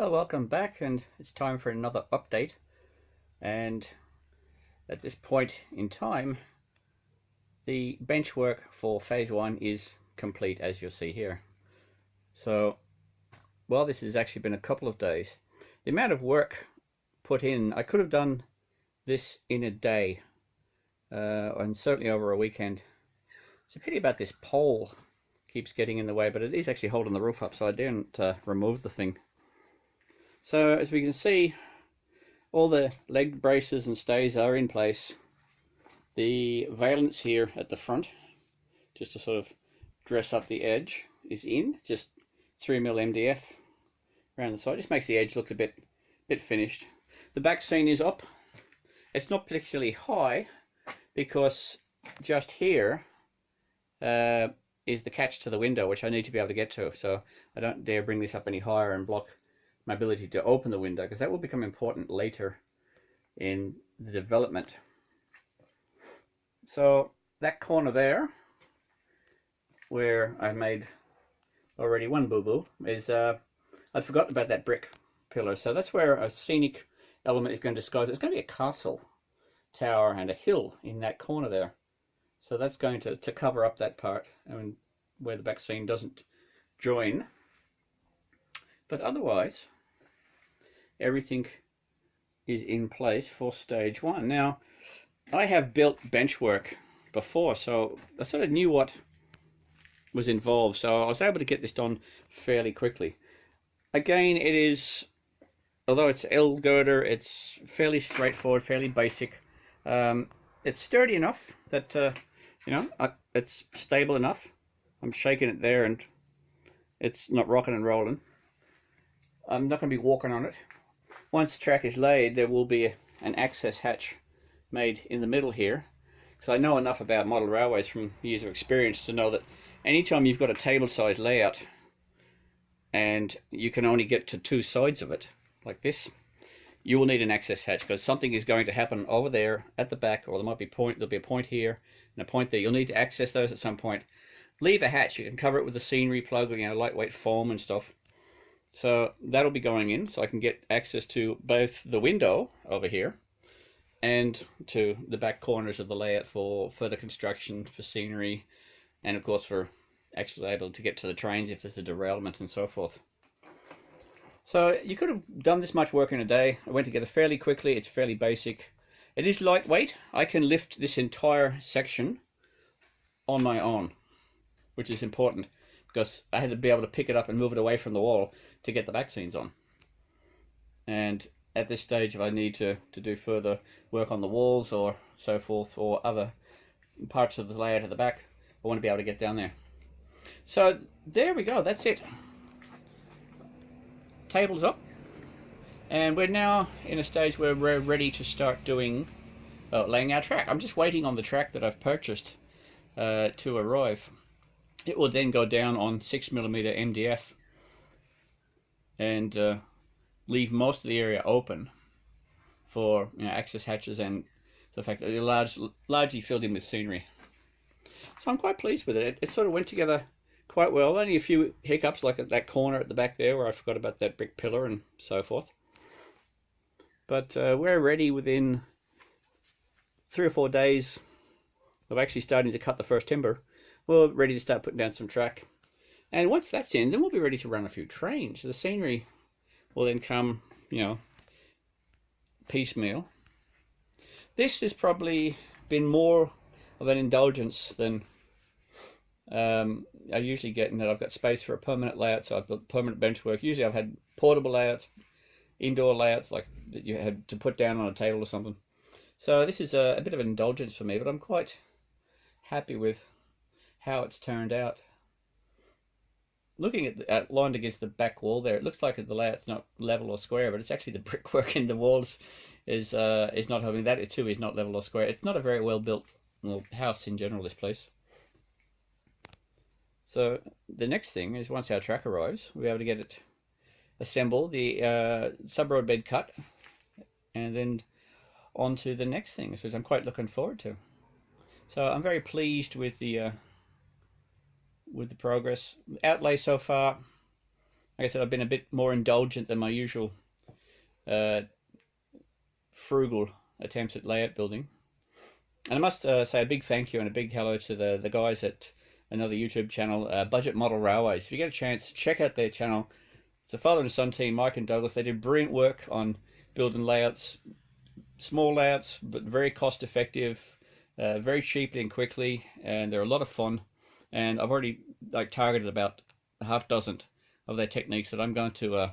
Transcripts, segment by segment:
Well, welcome back, and it's time for another update. And at this point in time, the bench work for phase 1 is complete, as you'll see here. So while this has actually been a couple of days, the amount of work put in, I could have done this in a day, and certainly over a weekend. It's a pity about this pole keeps getting in the way, but it is actually holding the roof up, so I didn't remove the thing. So as we can see, all the leg braces and stays are in place. The valance here at the front, just to sort of dress up the edge, is in, just 3mm MDF around the side. Just makes the edge look a bit finished. The back seam is up. It's not particularly high because just here is the catch to the window, which I need to be able to get to. So I don't dare bring this up any higher and block my ability to open the window, because that will become important later in the development. So that corner there, where I made already one boo-boo, is I'd forgotten about that brick pillar. So that's where a scenic element is going to disguise. It's going to be a castle tower and a hill in that corner there. So that's going to cover up that part, and where the back seam doesn't join. But otherwise, everything is in place for stage 1. Now, I have built Benchwork before, so I sort of knew what was involved, so I was able to get this done fairly quickly. Again, it is, although it's L girder, it's fairly straightforward, fairly basic. It's sturdy enough that, it's stable enough. I'm shaking it there and it's not rocking and rolling. I'm not going to be walking on it. Once the track is laid, there will be an access hatch made in the middle here, because I know enough about model railways from years of experience to know that anytime you've got a table size layout and you can only get to 2 sides of it, like this, you will need an access hatch, because something is going to happen over there at the back, or there'll be a point here and a point there. You'll need to access those at some point. Leave a hatch. You can cover it with a scenery plug, lightweight foam and stuff. So that'll be going in, so I can get access to both the window over here and to the back corners of the layout for further construction, for scenery, and of course for actually able to get to the trains if there's a derailment and so forth. So you could have done this much work in a day. It went together fairly quickly. It's fairly basic. It is lightweight. I can lift this entire section on my own, which is important, because I had to be able to pick it up and move it away from the wall to get the back seams on. And at this stage, if I need to do further work on the walls or so forth, or other parts of the layout at the back, I want to be able to get down there. So there we go, that's it. Table's up, and we're now in a stage where we're ready to start doing laying our track. I'm just waiting on the track that I've purchased to arrive. It will then go down on 6mm MDF and leave most of the area open for access hatches, and the fact that it's largely filled in with scenery. So I'm quite pleased with it. It sort of went together quite well. Only a few hiccups, like at that corner at the back there where I forgot about that brick pillar and so forth. But we're ready within 3 or 4 days of actually starting to cut the first timber. We're ready to start putting down some track. And once that's in, then we'll be ready to run a few trains. The scenery will then come, piecemeal. This has probably been more of an indulgence than I usually get, in that I've got space for a permanent layout, so I've got permanent bench work. Usually I've had portable layouts, indoor layouts, like that you had to put down on a table or something. So this is a bit of an indulgence for me, but I'm quite happy with how it's turned out. Looking at lined against the back wall there, it looks like the layout's not level or square, but it's actually the brickwork in the walls is not having that. It too is not level or square. It's not a very well built house in general, this place. So the next thing is, once our track arrives, we'll be able to get it assembled, the sub-road bed cut, and then on to the next thing, which I'm quite looking forward to. So I'm very pleased with the progress. Outlay so far, like I said, I've been a bit more indulgent than my usual frugal attempts at layout building. And I must say a big thank you and a big hello to the guys at another YouTube channel, Budget Model Railways. If you get a chance, check out their channel. It's a father and son team, Mike and Douglas. They did brilliant work on building layouts, small layouts, but very cost effective, very cheaply and quickly, and they're a lot of fun. And I've already targeted about a half dozen of their techniques that I'm going to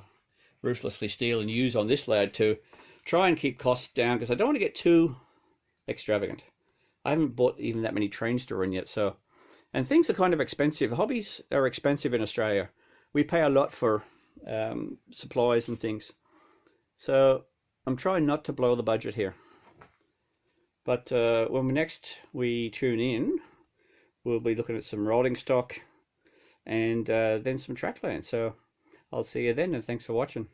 ruthlessly steal and use on this layout to try and keep costs down, because I don't want to get too extravagant. I haven't bought even that many trains to run yet, so, and things are kind of expensive. Hobbies are expensive in Australia. We pay a lot for supplies and things, so I'm trying not to blow the budget here. But when we tune in, we'll be looking at some rolling stock and then some track land. So I'll see you then, and thanks for watching.